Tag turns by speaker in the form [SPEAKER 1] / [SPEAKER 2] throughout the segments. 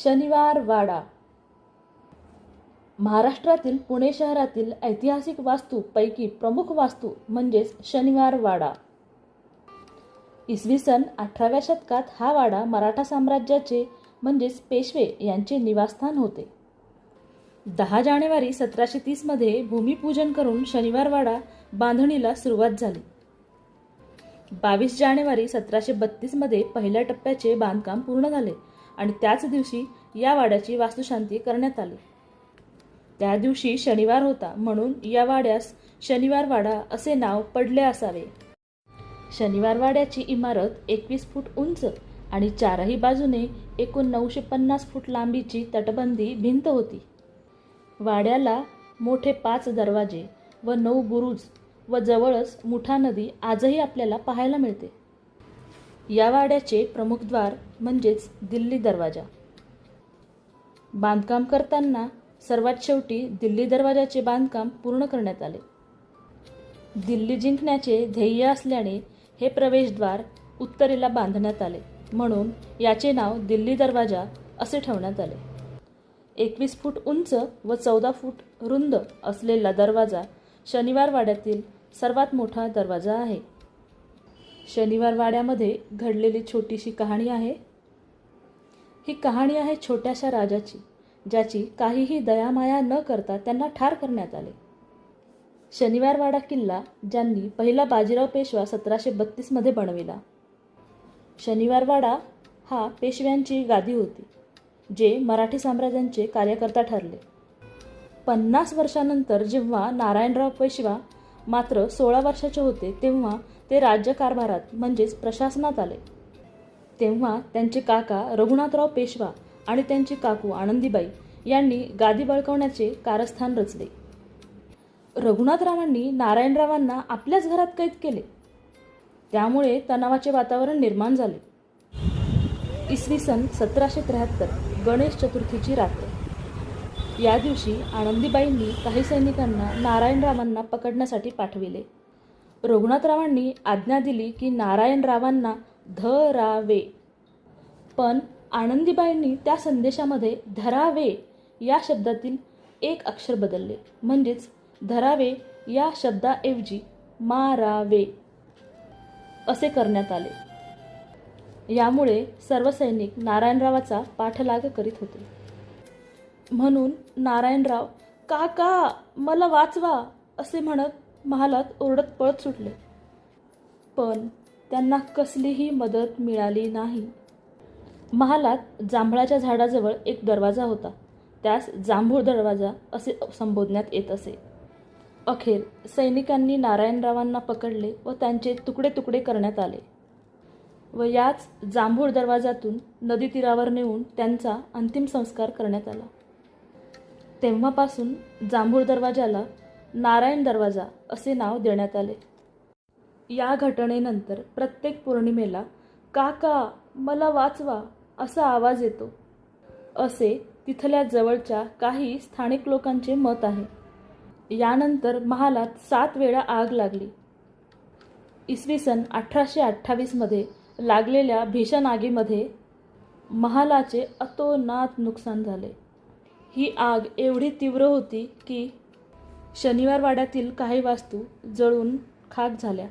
[SPEAKER 1] शनिवार वाडा महाराष्ट्रातील पुणे शहरातील ऐतिहासिक वास्तू पैकी प्रमुख वास्तू म्हणजेच शनिवार वाडा। इसवी सन 18व्या शतकात हा वाडा मराठा साम्राज्याचे म्हणजेच पेशवे यांचे निवासस्थान होते। 10 जानेवारी 1730 मध्ये भूमिपूजन करून शनिवार वाडा बांधणीला सुरुवात झाली। 22 जानेवारी 1732 मध्ये पहिल्या टप्प्याचे बांधकाम पूर्ण झाले आणि त्याच दिवशी या वाड्याची वास्तुशांती करण्यात आली। त्या दिवशी शनिवार होता म्हणून या वाड्यास शनिवार वाडा असे नाव पडले असावे। शनिवार वाड्याची इमारत 21 फूट उंच आणि चारही बाजूने एकूण 950 फूट लांबीची तटबंदी भिंत होती। वाड्याला मोठे 5 दरवाजे व 9 बुरुज व जवळच मुठा नदी आजही आपल्याला पाहायला मिळते। या वाड्याचे प्रमुख द्वार म्हणजेच दिल्ली दरवाजा। बांधकाम करताना सर्वात शेवटी दिल्ली दरवाजाचे बांधकाम पूर्ण करण्यात आले। दिल्ली जिंकण्याचे ध्येय असल्याने हे प्रवेशद्वार उत्तरेला बांधण्यात आले म्हणून याचे नाव दिल्ली दरवाजा असे ठेवण्यात आले। 21 फूट उंच व 14 फूट रुंद असलेला दरवाजा शनिवार वाड्यातील सर्वात मोठा दरवाजा आहे। शनिवार वाड्यामध्ये घडलेली छोटीशी कहाणी आहे। ही कहाणी आहे छोट्याशा राजाची, ज्याची काहीही दयामाया न करता त्यांना ठार करण्यात आले। शनिवार वाडा किल्ला ज्यांनी पहिला बाजीराव पेशवा 1732 मध्ये बनविला। शनिवार वाडा हा पेशव्यांची गादी होती, जे मराठी साम्राज्याचे कार्यकर्ता ठरले। 50 वर्षानंतर जेव्हा नारायणराव पेशवा मात्र 16 वर्षाचे होते तेव्हा ते राज्यकारभारात म्हणजेच प्रशासनात आले। तेव्हा त्यांचे काका रघुनाथराव पेशवा आणि त्यांची काकू आनंदीबाई यांनी गादी बळकावण्याचे कारस्थान रचले। रघुनाथरावांनी नारायणरावांना आपल्याच घरात कैद केले, त्यामुळे तणावाचे वातावरण निर्माण झाले। इसवी सन 1773 गणेश चतुर्थीची रात्र। या दिवशी आनंदीबाईंनी काही सैनिकांना नारायणरावांना पकडण्यासाठी पाठविले। रघुनाथरावांनी आज्ञा दिली की नारायणरावांना धरावे, पण आनंदीबाईंनी त्या संदेशामध्ये धरावे या शब्दातील एक अक्षर बदलले, म्हणजेच धरावे या शब्दाऐवजी मारावे असे करण्यात आले। यामुळे सर्व सैनिक नारायणरावाचा पाठलाग करीत होते, म्हणून नारायणराव काका मला वाचवा असे म्हणत महालात ओरडत पळत सुटले, पण त्यांना कसलीही मदत मिळाली नाही। महालात जांभळाच्या झाडाजवळ एक दरवाजा होता, त्यास जांभूळ दरवाजा असे संबोधण्यात येत असे। अखेर सैनिकांनी नारायणरावांना पकडले व त्यांचे तुकडे तुकडे करण्यात आले व याच जांभूळ दरवाजातून नदी तीरावर नेऊन त्यांचा अंतिम संस्कार करण्यात आला। तेव्हापासून जांभूळ दरवाजाला नारायण दरवाजा असे नाव देण्यात आले। या घटनेनंतर प्रत्येक पौर्णिमेला काका मला वाचवा असा आवाज येतो, असे तिथल्या जवळच्या काही स्थानिक लोकांचे मत आहे। यानंतर महालात 7 वेळा आग लागली। इसवी सन 1828 मध्ये लागलेल्या भीषण आगीमध्ये महालाचे अतोनात नुकसान झाले। ही आग एवढी तीव्र होती की शनिवार वाड्यातील काही वास्तू जळून खाक झाल्या,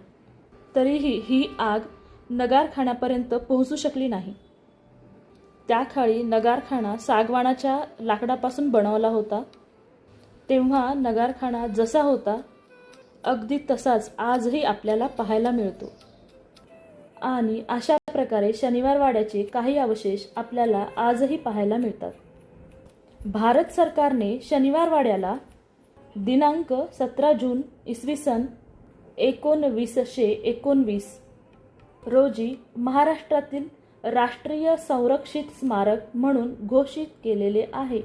[SPEAKER 1] तरीही ही आग नगारखान्यापर्यंत पोहोचू शकली नाही। त्या काळी नगारखाना सागवानाच्या लाकडापासून बनवला होता, तेव्हा नगारखाना जसा होता अगदी तसाच आजही आपल्याला पाहायला मिळतो। आणि अशा प्रकारे शनिवार वाड्याचे काही अवशेष आपल्याला आजही पाहायला मिळतात। भारत सरकारने शनिवार वाड्याला दिनांक 17 जून इसवी सन 1919 रोजी महाराष्ट्रातील राष्ट्रीय संरक्षित स्मारक म्हणून घोषित केलेले आहे।